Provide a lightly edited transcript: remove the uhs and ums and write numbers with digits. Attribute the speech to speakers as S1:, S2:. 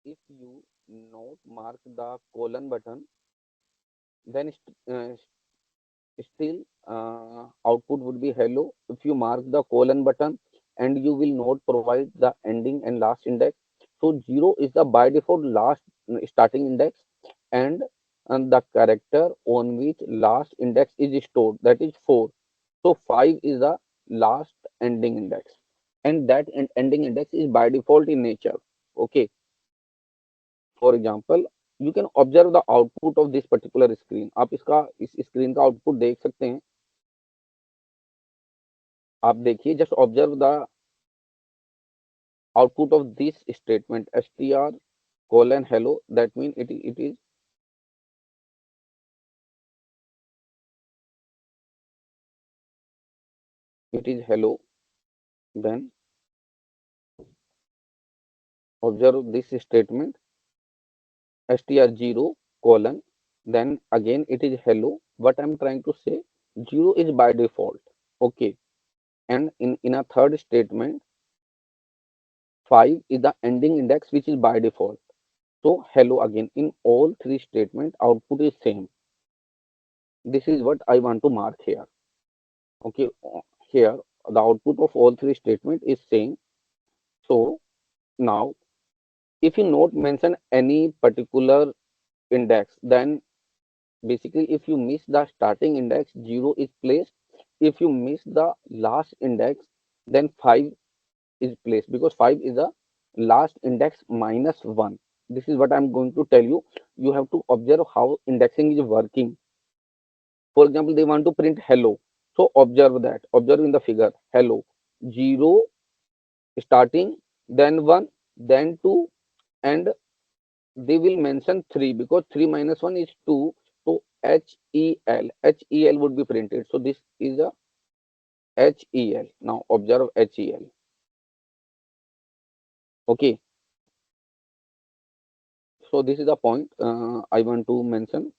S1: if you not mark the colon button, then still output would be hello. If you mark the colon button and you will not provide the ending and last index, so 0 is the by default last starting index, and, the character on which last index is stored, that is 4. So 5 is the last ending index, and that ending index is by default in nature. Okay. For example, you can observe the output of this particular screen. आप इसका इस screen का output देख सकते हैं। आप देखिए, just observe the output of this statement str colon hello, that mean it is hello. Then observe this statement str0 colon, then again it is hello. What I'm trying to say, 0 is by default. Okay. And in a third statement, 5 is the ending index which is by default. So hello again. In all three statements, output is same. This is what I want to mark here. Okay, here the output of all three statements is same. So now, if you not mention any particular index, then basically if you miss the starting index, 0 is placed. If you miss the last index, then 5 is placed, because 5 is the last index minus 1. This is what I'm going to tell you. You have to observe how indexing is working. For example, they want to print hello. So observe that. Observe in the figure. Hello. 0 starting, then 1, then 2, and they will mention 3 because 3 minus 1 is 2. So HEL. HEL would be printed. So this is a HEL. Now observe HEL. Okay. So this is the point I want to mention.